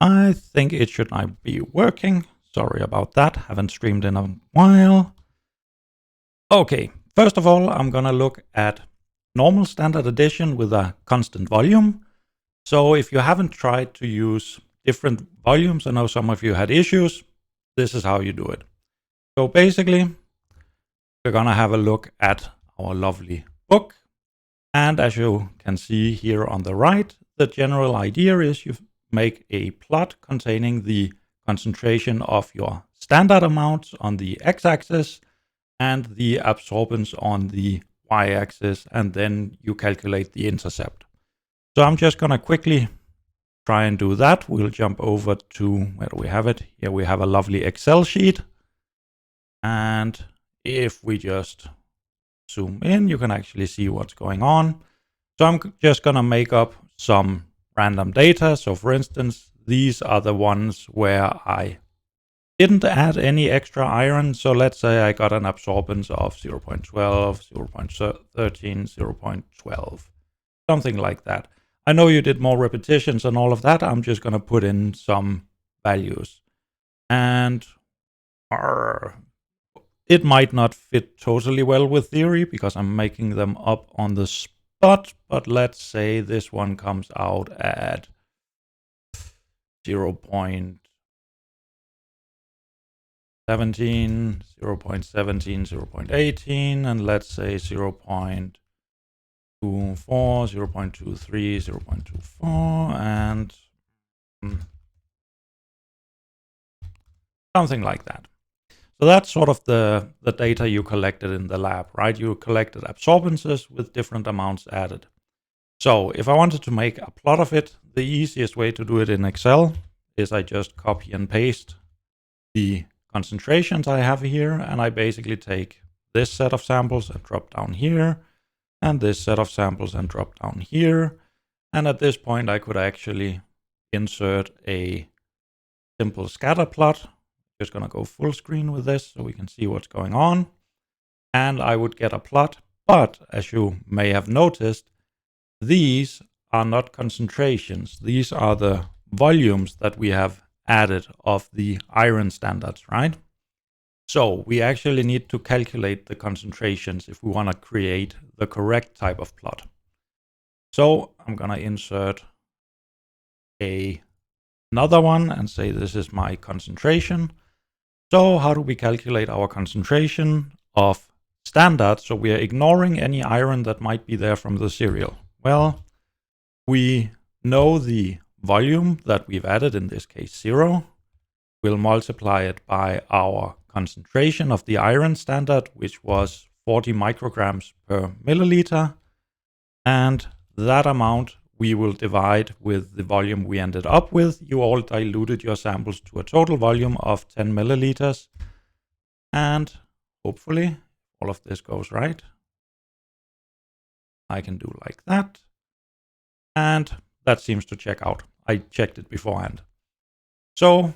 I think it should not be working. Sorry about that. Haven't streamed in a while. Okay, first of all, I'm gonna look at normal standard addition with a constant volume. So if you haven't tried to use different volumes, I know some of you had issues, this is how you do it. So basically, we're gonna have a look at our lovely book. And as you can see here on the right, the general idea is you make a plot containing the concentration of your standard amounts on the x-axis and the absorbance on the y-axis, and then you calculate the intercept. So I'm just going to quickly try and do that. We'll jump over to, where do we have it? Here we have a lovely Excel sheet. And if we just zoom in, you can actually see what's going on. So I'm just going to make up some random data. So for instance, these are the ones where I didn't add any extra iron. So let's say I got an absorbance of 0.12, 0.13, 0.12, something like that. I know you did more repetitions and all of that. I'm just going to put in some values. And it might not fit totally well with theory because I'm making them up on the spot, but let's say this one comes out at 0.17, 0.17, 0.18, and let's say 0.24, 0.23, 0.24, and something like that. So that's sort of the data you collected in the lab, right? You collected absorbances with different amounts added. So if I wanted to make a plot of it, the easiest way to do it in Excel is I just copy and paste the concentrations I have here, and I basically take this set of samples and drop down here, and this set of samples and drop down here. And at this point, I could actually insert a simple scatter plot. Just going to go full screen with this so we can see what's going on. And I would get a plot. But as you may have noticed, these are not concentrations. These are the volumes that we have added of the iron standards, right? So we actually need to calculate the concentrations if we want to create the correct type of plot. So I'm going to insert another one and say this is my concentration. So how do we calculate our concentration of standard? So we are ignoring any iron that might be there from the serial. Well, we know the volume that we've added, in this case 0. We'll multiply it by our concentration of the iron standard, which was 40 micrograms per milliliter. And that amount we will divide with the volume we ended up with. You all diluted your samples to a total volume of 10 milliliters. And hopefully all of this goes right. I can do like that. And that seems to check out. I checked it beforehand. So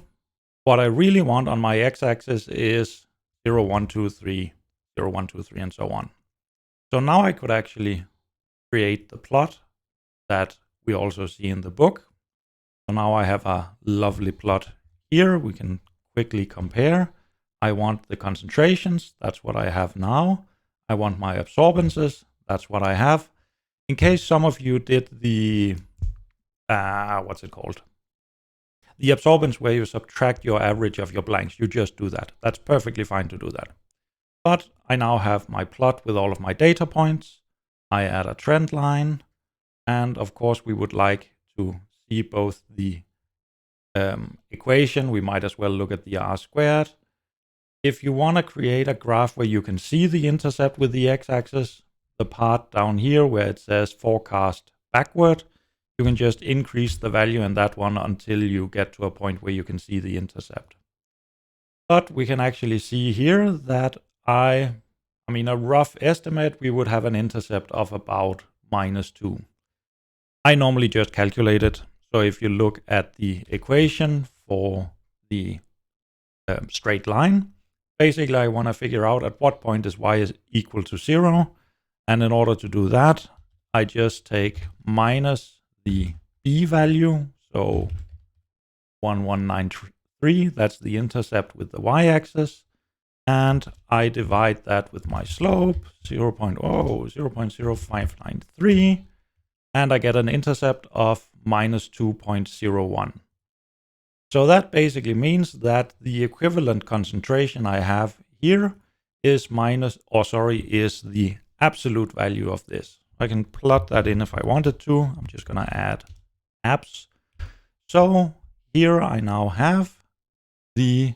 what I really want on my x-axis is 0, 1, 2, 3, 0, 1, 2, 3, and so on. So now I could actually create the plot that we also see in the book. So now I have a lovely plot here. We can quickly compare. I want the concentrations. That's what I have now. I want my absorbances. That's what I have. In case some of you did the, what's it called? The absorbance where you subtract your average of your blanks. You just do that. That's perfectly fine to do that. But I now have my plot with all of my data points. I add a trend line. And of course, we would like to see both the equation. We might as well look at the r squared. If you want to create a graph where you can see the intercept with the x-axis, the part down here where it says forecast backward, you can just increase the value in that one until you get to a point where you can see the intercept. But we can actually see here that a rough estimate, we would have an intercept of about -2. I normally just calculate it. So if you look at the equation for the straight line, basically I want to figure out at what point is y is equal to 0. And in order to do that, I just take minus the b value. So 1193. That's the intercept with the y-axis. And I divide that with my slope, 0.0593. And I get an intercept of minus 2.01. So that basically means that the equivalent concentration I have here is is the absolute value of this. I can plot that in if I wanted to. I'm just going to add abs. So here I now have the,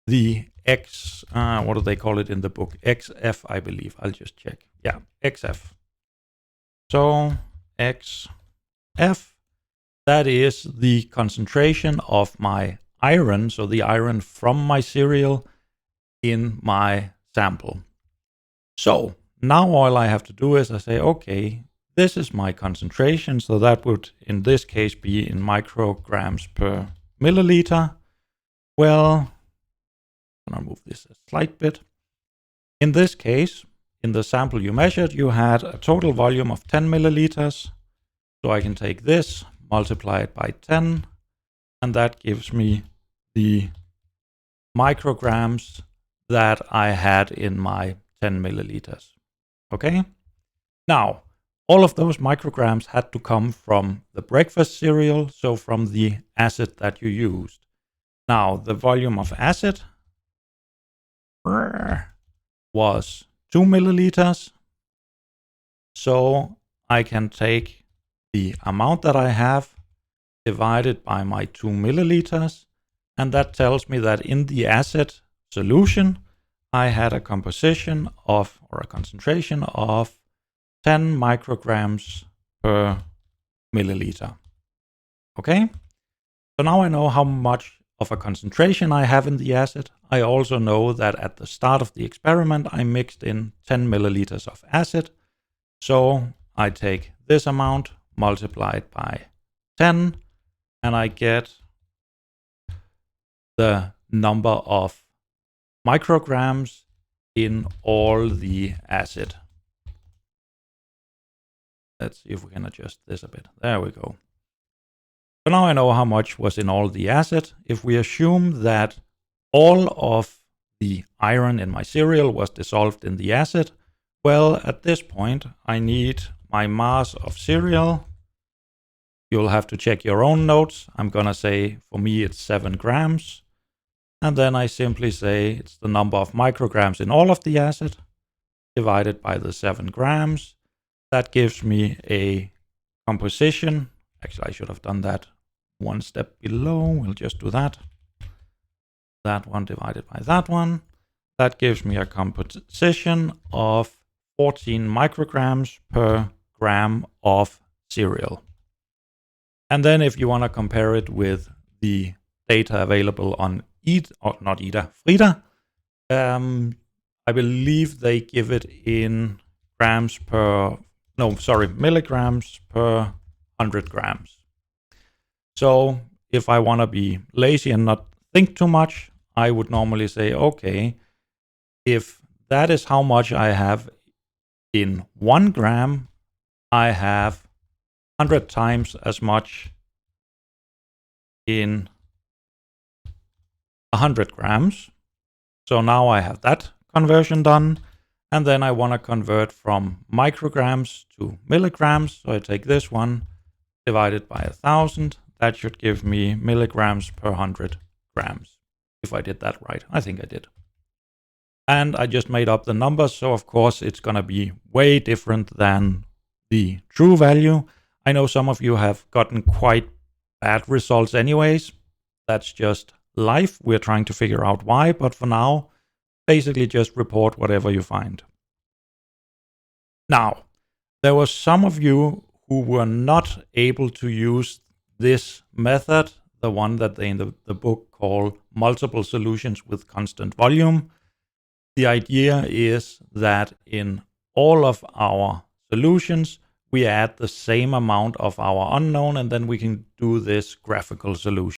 the X, what do they call it in the book? XF, I believe. I'll just check. Yeah, XF. So XF, that is the concentration of my iron, so the iron from my cereal in my sample. So now all I have to do is I say, okay, this is my concentration. So that would, in this case, be in micrograms per milliliter. Well, I'm going to move this a slight bit. In this case, in the sample you measured, you had a total volume of 10 milliliters. So I can take this, multiply it by 10, and that gives me the micrograms that I had in my 10 milliliters. Okay? Now, all of those micrograms had to come from the breakfast cereal, so from the acid that you used. Now, the volume of acid was 2 milliliters. So I can take the amount that I have divided by my 2 milliliters, and that tells me that in the acid solution, I had a composition of, or a concentration of 10 micrograms per milliliter. Okay? So now I know how much of a concentration I have in the acid. I also know that at the start of the experiment, I mixed in 10 milliliters of acid. So I take this amount, multiply it by 10, and I get the number of micrograms in all the acid. Let's see if we can adjust this a bit. There we go. So now I know how much was in all the acid. If we assume that all of the iron in my cereal was dissolved in the acid, well, at this point, I need my mass of cereal. You'll have to check your own notes. I'm going to say, for me, it's 7 grams. And then I simply say it's the number of micrograms in all of the acid divided by the 7 grams. That gives me a composition. Actually, I should have done that one step below. We'll just do that. That one divided by that one. That gives me a composition of 14 micrograms per gram of cereal. And then if you want to compare it with the data available on Frida, I believe they give it in milligrams per 100 grams. So if I want to be lazy and not think too much, I would normally say, okay, if that is how much I have in 1 gram, I have 100 times as much in 100 grams. So now I have that conversion done. And then I want to convert from micrograms to milligrams. So I take this one, divided by 1,000. That should give me milligrams per 100 grams. If I did that right. I think I did. And I just made up the numbers. So of course it's going to be way different than the true value. I know some of you have gotten quite bad results anyways. That's just life. We're trying to figure out why. But for now, basically just report whatever you find. Now, there were some of you who were not able to use this method, the one that they in the book call multiple solutions with constant volume. The idea is that in all of our solutions, we add the same amount of our unknown, and then we can do this graphical solution.